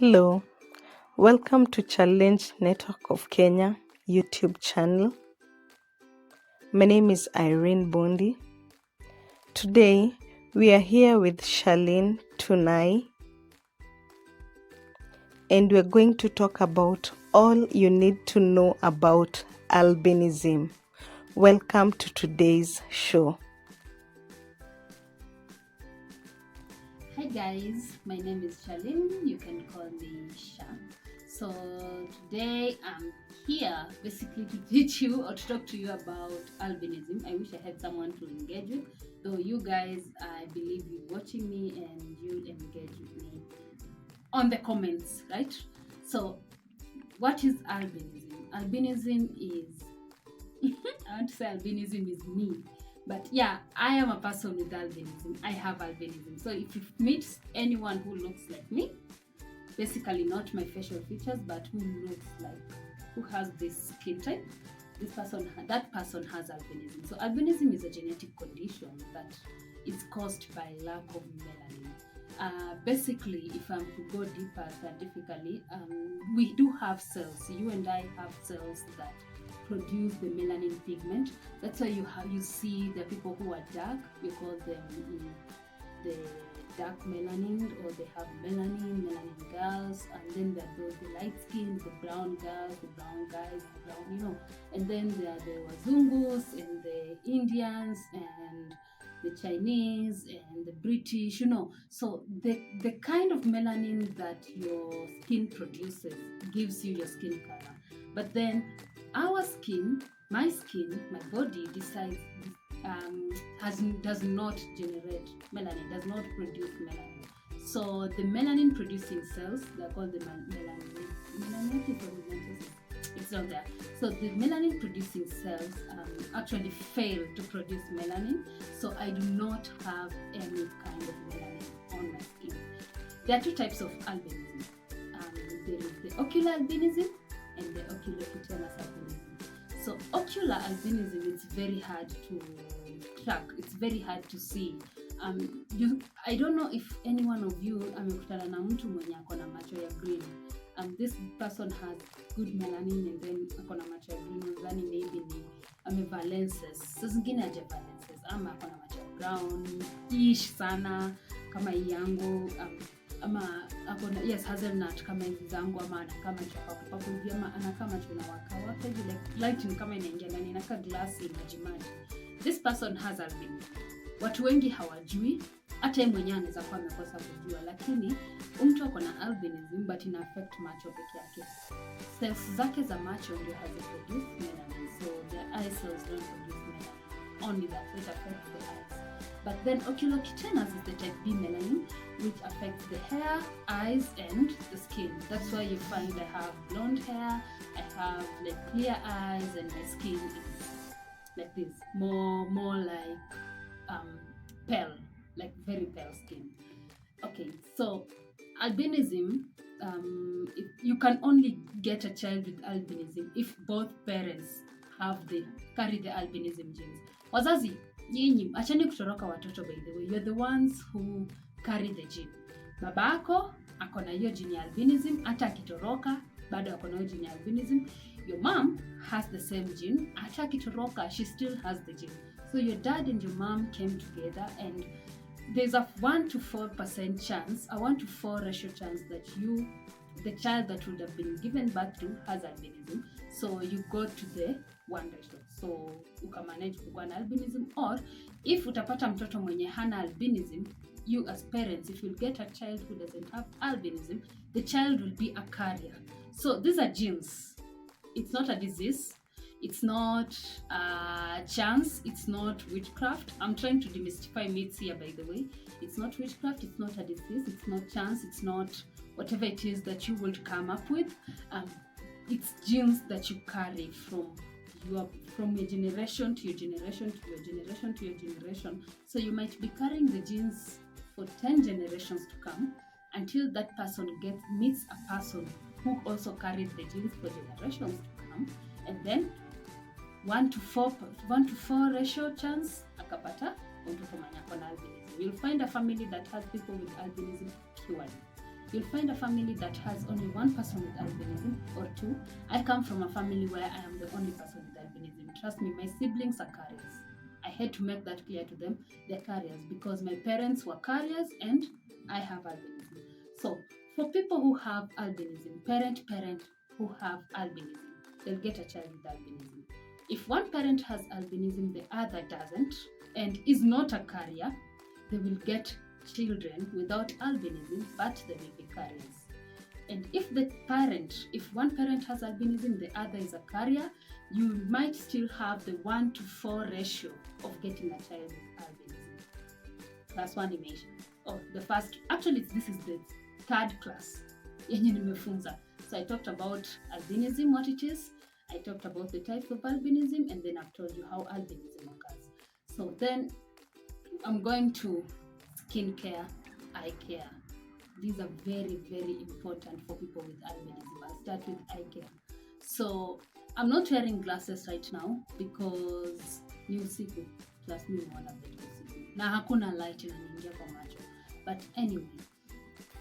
Hello, welcome to Challenge Network of Kenya YouTube channel. My name is Irene Bondi. Today we are here with Charlene Tunai and we're going to talk about all you need to know about albinism. Welcome to today's show. Hi guys, my name is Charlene. You can call me Sha. So today I'm here basically to teach you or to talk to you about albinism. I wish I had someone to engage with, though you guys, I believe you're watching me and you'll engage with me on the comments, right? So what is albinism? Albinism is, I want to say albinism is me. But yeah, I am a person with albinism. I have albinism. So if you meet anyone who looks like me, basically not my facial features, but who has this skin type, that person has albinism. So albinism is a genetic condition that is caused by lack of melanin. Basically, if I'm to go deeper scientifically, we do have cells. You and I have cells that produce the melanin pigment. That's why you see the people who are dark, we call them the dark melanin, or they have melanin girls, and then there are those the light skin, the brown girls, the brown guys, and then there are the Wazungus and the Indians and the Chinese and the British, So the kind of melanin that your skin produces gives you your skin color. But then our skin, my body decides does not generate melanin, does not produce melanin. So the melanin producing cells, they're called the melanin. It's not there. So the melanin producing cells actually fail to produce melanin. So I do not have any kind of melanin on my skin. There are two types of albinism. There is the ocular albinism and the oculocutaneous albinism. So ocular albinism is very hard to track. It's very hard to see. I don't know if any one of you amekutana na mtu mwenye ako na macho ya green. This person has good melanin and then ako na macho ya green. Nadhani maybe ni amevaa lenses. Sasa zingine hajavaa lenses ama ako na macho ya brown-ish sana kama hii yangu. Ama akona hazelnut kama hizi zangu, ama anakaa macho papo hivi, ama anakaa macho na waka hivi, like lighting kama inaingia ndani, inakaa glassy majimaji. This person has albinism. Watu wengi hawajui, hata yeye mwenyewe anaweza kuwa amekosa kujua, lakini mtu ako na albinism but ina affect macho peke yake. Cells zake za macho ndio haziproduce melanin, so the eye cells don't produce melanin. Only that it affects the eyes. But then oculocutaneous is the type B melanin, which affects the hair, eyes, and the skin. That's why you find I have blonde hair, I have like clear eyes, and my skin is like this, more like pale, like very pale skin. Okay, so albinism, you can only get a child with albinism if both parents carry the albinism genes. Wazazi, nyinyi acheni kutoroka watoto, by the way. You're the ones who carry the gene. Babako ako na hiyo gene ya albinism, hata akitoroka bado ako na hiyo gene ya albinism. Your mom has the same gene, hata akitoroka she still has the gene. So your dad and your mom came together, and there's a 1 to 4% chance, a 1 to 4 ratio chance that the child that would have been given birth to has albinism. So you go to the 1 ratio. So ukamanage kuwa na albinism, or if utapata mtoto mwenye hana albinism, you as parents, if you'll get a child who doesn't have albinism, the child will be a carrier. So these are genes. It's not a disease. It's not a chance. It's not witchcraft. I'm trying to demystify myths here, by the way. It's not witchcraft. It's not a disease. It's not chance. It's not whatever it is that you will come up with. It's genes that you carry from your generation to your generation to your generation to your generation. So you might be carrying the genes for 10 generations to come until that person meets a person who also carried the genes for generations to come, and then 1 to 4 ratio chance akapata mtoto mwenye ako na albinism. You'll find a family that has people with albinism purely. You'll find a family that has only one person with albinism or two. I come from a family where I am the only person with albinism. Trust me, my siblings are carriers. I had to make that clear to them. They're carriers because my parents were carriers and I have albinism. So for people who have albinism, parent who have albinism, they'll get a child with albinism. If one parent has albinism, the other doesn't, and is not a carrier, they will get children without albinism, but they will be carriers. And if one parent has albinism, the other is a carrier, you might still have the 1:4 ratio of getting a child with albinism. That's one image. Oh, this is the third class. So I talked about albinism, what it is. I talked about the types of albinism, and then I've told you how albinism occurs. So then I'm going to skin care, eye care. These are very, very important for people with albinism. I'll start with eye care. So I'm not wearing glasses right now because ni usiku, plus mi umeona vitu usiku. Na hakuna light inaniingia kwa macho. But anyway,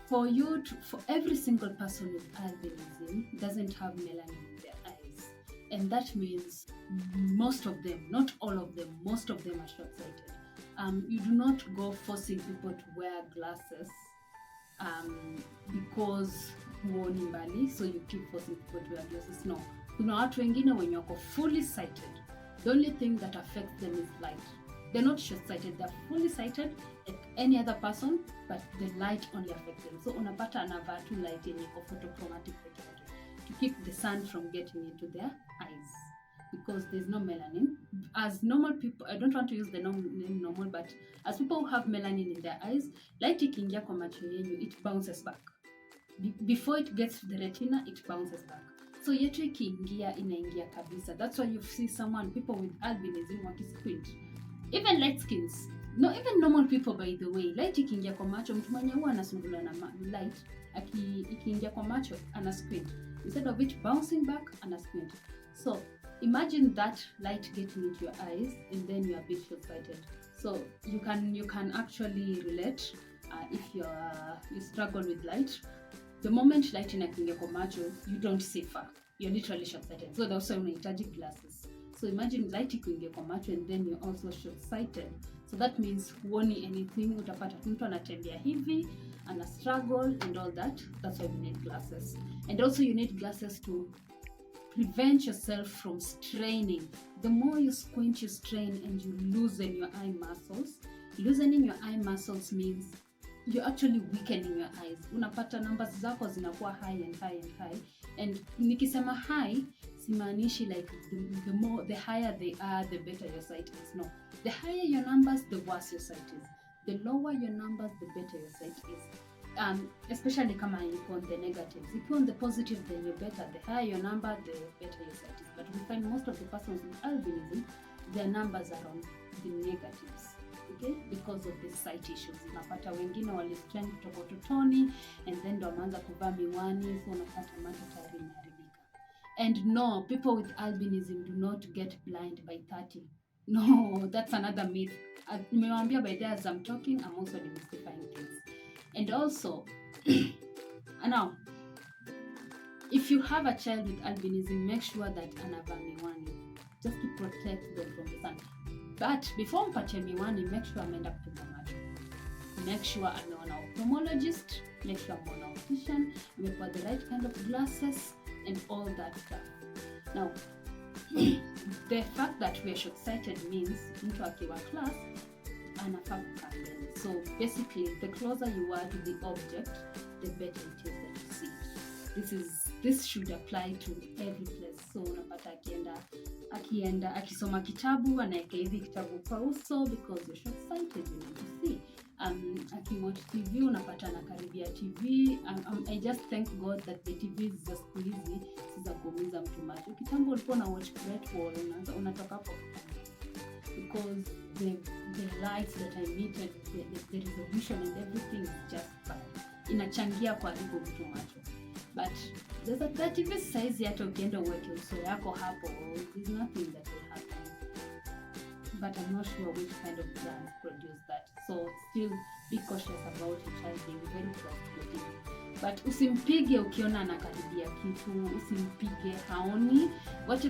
for every single person with albinism doesn't have melanin in their eyes. And that means most of them, not all of them, most of them are short-sighted. You do not go forcing people to wear glasses because huoni mbali, so you keep forcing people to wear glasses. No. Kuna watu wengine wenye wako fully sighted. The only thing that affects them is light. They're not short-sighted, they're fully sighted like any other person, but the light only affects them. So unapata anavaa tu light yenye iko photochromatic to keep the sun from getting into their eyes because there's no melanin. As normal people, I don't want to use the name normal, but as people who have melanin in their eyes, light ikiingia kwa macho yenyu, it bounces back. Before it gets to the retina, it bounces back. So yetu ikiingia, inaingia kabisa. That's why you see people with albinism wakisquint. Even light skins. No, even normal people, by the way. Light ikiingia kwa macho, mtu mwenye huwa anasumbula na light, ikiingia kwa macho, anasquint. Instead of it bouncing back, anasquint. So imagine that light getting into your eyes and then you are a bit short-sighted. So you can actually relate if you struggle with light. The moment light inaingia kwa macho, you don't see far. You're literally short-sighted. So that's why unahitaji glasses. So imagine light ikiingia kwa macho and then you're also short-sighted. So that means huoni anything. Utapata mtu anatembea hivi, ana struggle and all that. That's why you need glasses. And also you need glasses to prevent yourself from straining. The more you squint, you strain and you loosen your eye muscles. Loosening your eye muscles means you're actually weakening your eyes. Unapata numbers zako zinakuwa high and high and high. And nikisema high, simaanishi like the higher they are, the better your sight is. No. The higher your numbers, the worse your sight is. The lower your numbers, the better your sight is. Especially kama iko on the negatives. If you're on the positive, then you're better. The higher your number, the better your sight is. But we find most of the persons with albinism, their numbers are on the negatives. Okay? Because of the sight issues. Unapata wengine walistrain kutoka utotoni and then ndo wameanza kuvaa miwani, so unapata macho tayari imeharibika. And no, people with albinism do not get blind by 30. No, that's another myth. Nimewaambia by there as I'm talking, I'm also demystifying things. And also, now, if you have a child with albinism, make sure that anavaa miwani just to protect them from the sun. But before mpatie miwani, make sure ameenda kupima macho. Make sure ameona ophthalmologist, make sure ameona optician, amepewa the right kind of glasses and all that stuff. Now, the fact that we are short-sighted means mtu akiwa class anafaa kukaa mbele. So basically, the closer you are to the object, the better it is that you see it. This should apply to every place. So unapata akienda akisoma kitabu anaeka hivi kitabu kwa uso because you're short-sighted, you need to see. Akiwatch TV unapata anakaribia TV. I just thank God that the TV za siku hizi si za kuumiza mtu macho. Kitambo ulikuwa na watch Great Wall unatoka hapo because the lights that I emitted, the resolution and everything is just fine. Inachangia kwa hivyo mtu macho. But there's a TV size hata ukienda uweke uso yako hapo, there's nothing that will happen. But I'm not sure which kind of brands produce that. So still be cautious about your child being very close to the TV. but usimpige ukiona anakaribia kitu, usimpige haoni. What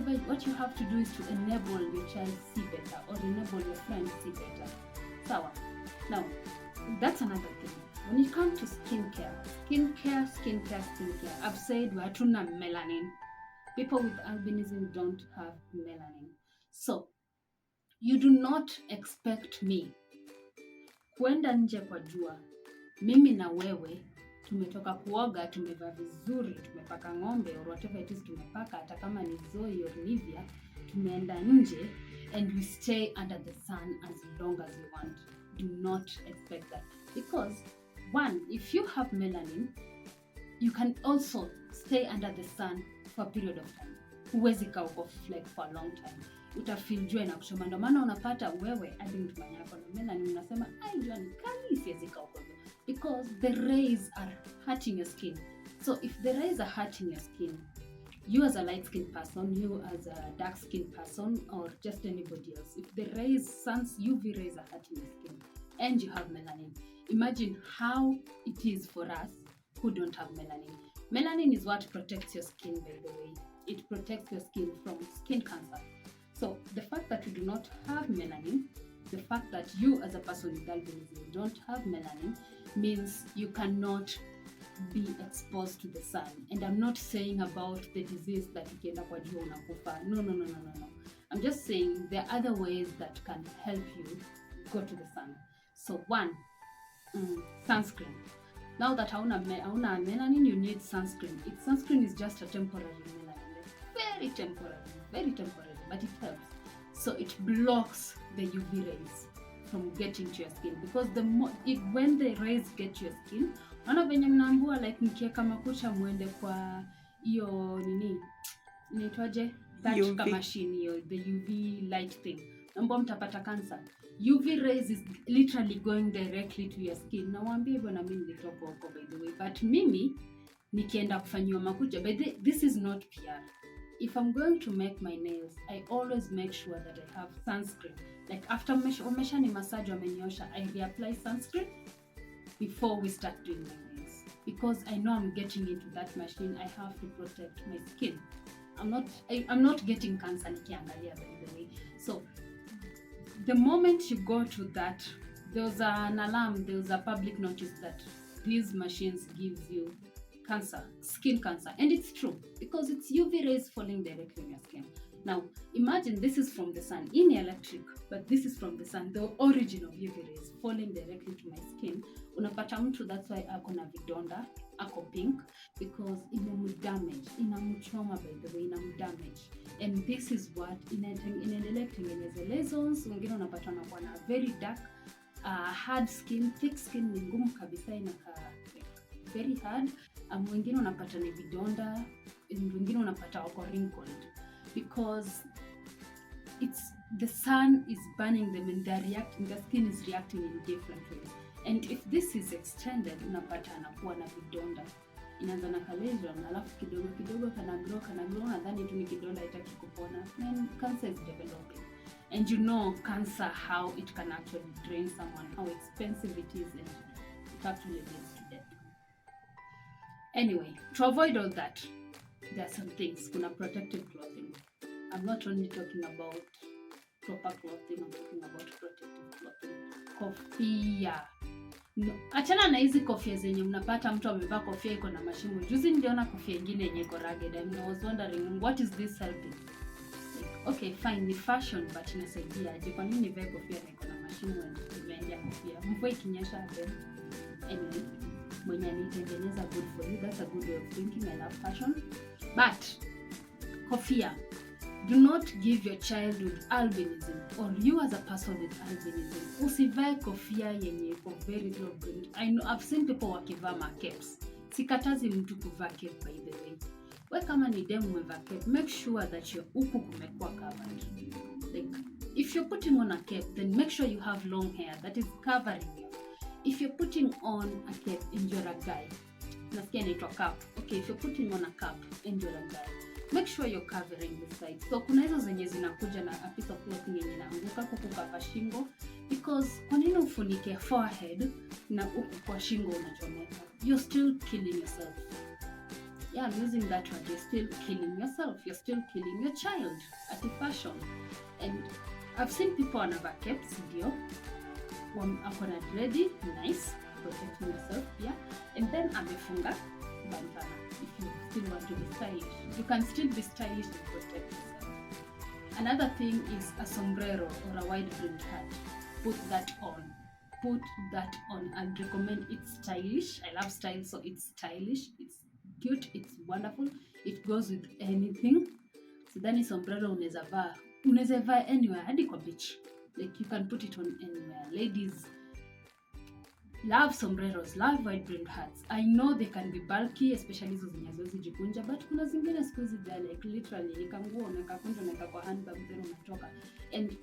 you have to do is to enable your child see better, or enable your friend see better. Sawa. Now, that's another thing. When it comes to skincare, I've said hatuna melanin. People with albinism don't have melanin. So, you do not expect me kwenda nje kwa jua, mimi na wewe tumetoka kuoga, tumevaa vizuri, tumepaka ng'ombe or whatever it is tumepaka, hata kama ni Zoe or Nivea, tumeenda nje and we stay under the sun as long as we want. Do not expect that. Because one, if you have melanin, you can also stay under the sun for a period of time. Huwezi kaa uko like for a long time. Utafeel jua inakuchoma. Ndio maana unapata wewe hadi mtu mwenye ako na melanin unasema jua ni kali, siwezi kaa uko. Because the rays are hurting your skin. So if the rays are hurting your skin, you as a light-skinned person, you as a dark-skinned person, or just anybody else, if the rays, UV rays are hurting your skin and you have melanin, imagine how it is for us who don't have melanin. Melanin is what protects your skin, by the way. It protects your skin from skin cancer. So the fact that you do not have melanin, the fact that you as a person with albinism don't have melanin, means you cannot be exposed to the sun. And I'm not saying about the disease that ukienda kwa jua unakufa. No. I'm just saying there are other ways that can help you go to the sun. So one, sunscreen. Now that hauna melanin, you need sunscreen. Sunscreen is just a temporary melanin, very temporary, but it helps. So it blocks the UV rays from getting to your skin, because when the rays get to your skin, unaona venye mnaambua like mkieka makucha muende kwa hiyo inaitwaje, that machine hiyo, the UV light thing, naomba mtapata cancer. UV rays is literally going directly to your skin. Nawaambia hivyo na mimi nilitoka huko, by the way, but mimi nikienda kufanyiwa makucha, but this is not PR. If I'm going to make my nails, I always make sure that I have sunscreen. Like after umesha ni massage wamenyosha, I reapply sunscreen before we start doing my nails. Because I know I'm getting into that machine, I have to protect my skin. I'm not getting cancer nikiangalia, by the way. So the moment you go to that, there's an alarm, there's a public notice that these machines gives you cancer, skin cancer. And it's true, because it's UV rays falling directly on your skin. Now, imagine this is from the sun, in electric, but this is from the sun, the origin of UV rays falling directly to my skin. Unapata mtu, that's why ako na vidonda, ako pink, because inamchoma, by the way, inamdamage. And this is what inaendelea kutengeneza lesions. Wengine unapata wanakuwa na very dark, hard skin, thick skin, ni ngumu kabisa, inakaa very hard. Wengine unapata ni vidonda, wengine unapata wako wrinkled, because the sun is burning them and the skin is reacting in different ways. And if this is extended, unapata anakuwa na vidonda, inaanza na lesion, alafu kidogo kana grow, nadhani tu ni kidonda itaki kupona, and cancer is developing. And you know cancer, how it can actually drain someone, how expensive it is, and it actually leads to death. Anyway, to avoid all that, there are some things. Kuna protective clothing. I'm not only talking about proper clothing, I'm talking about protective clothing. Kofia. No, achana na hizi kofia zenye mnapata mtu amevaa kofia iko na mashimo. Juzi niliona kofia nyingine yenye iko rugged, and I was wondering, what is this helping? Like, okay, fine, ni fashion, but inasaidia aje? Kwa nini nivae kofia na iko na mashimo and nimeendea kofia? Mvua ikinyesha then. Anyway, mwenye anitengeneza, good for you. That's a good way of thinking. I love fashion. But kofia, do not give your child with albinism, or you as a person with albinism, usivae kofia yenye iko very low grade. I know, I've seen people wakivaa capes. Sikatazi mtu kuvaa cape, by the way. We kama ni demu umevaa cape, make sure that your uku kumekuwa covered. Like, if you're putting on a cape, then make sure you have long hair that is covering you. If you're putting on a cape and you're a guy, nasikia inaitwa cap. Okay, if you're putting on a cap and you're a guy, make sure you're covering the side. So kuna hizo zenye zinakuja na a piece of clothing yenye inaanguka kukukava shingo, because kwa nini ufunike forehead na huku kwa shingo unachomeka? You're still killing yourself. Yeah, I'm using that word. You're still killing yourself. You're still killing your child at the fashion. And I've seen people on a caps video, akona dready, nice, protecting yourself, yeah. And then amefunga bandana. If you still want to be stylish, you can still be stylish and protect yourself. Another thing is a sombrero or a wide brimmed hat. Put that on. Put that on. I'd recommend it's stylish. I love style, so it's stylish. It's cute. It's wonderful. It goes with anything. Sidhani sombrero unaweza vaa anywhere, hadi kwa beach. Like you can put it on anywhere. Ladies love sombreros, love wide brimmed hats. I know they can be bulky, especially hizo zenye haziwezi jikunja, but kuna zingine siku hizi like literally nikanguo unakakunja unaweka kwa handbag then unatoka. And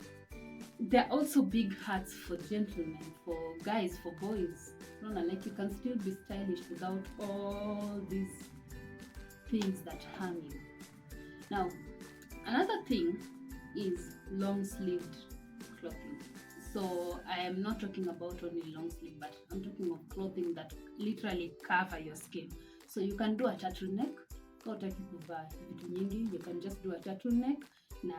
there are also big hats for gentlemen, for guys, for boys. No, like you can still be stylish without all these things that hang you. Now, another thing is long-sleeved clothing. So I am not talking about only long sleeve, but I'm talking of clothing that literally cover your skin. So you can do a turtleneck. Utaki kuvaa vitu nyingi, you can just do a turtleneck na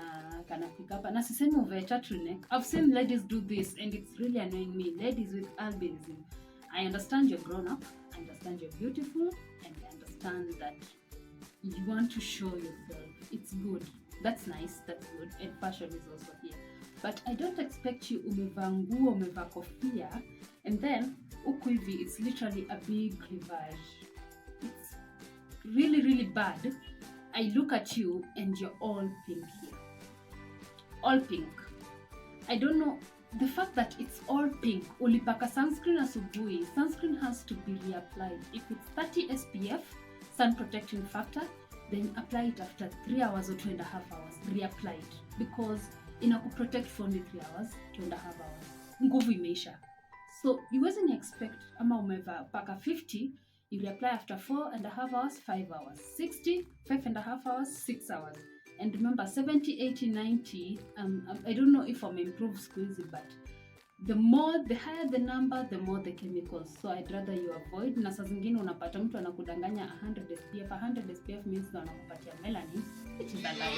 kanafika hapa. Na sisemi uvae turtleneck. I've seen ladies do this and it's really annoying me. Ladies with albinism, I understand you're grown up, I understand you're beautiful, and I understand that you want to show yourself. It's good. That's nice, that's good. And fashion is also here. But I don't expect you umevaa nguo, umevaa kofia, and then huku hivi it's literally a big cleavage. It's really, really bad. I look at you and you're all pink here. All pink. I don't know, the fact that it's all pink, ulipaka sunscreen asubuhi, sunscreen has to be reapplied. If it's 30 SPF, sun protecting factor, then apply it after 3 hours or 2.5 hours. Reapply it. Because inakuprotect for only 3 hours, 2.5 hours. Nguvu imeisha. So you wasn't expect ama umeva paka 50, you reapply after 4.5 hours, 5 hours. 60, 5.5 hours, 6 hours. And remember 70, 80, 90, I don't know if I'm improved squeezy, but the higher the number, the more the chemicals. So I'd rather you avoid. Na saa zingine unapata mtu anakudanganya 100 SPF. 100 SPF means na anakupatia melanin, which is a lie.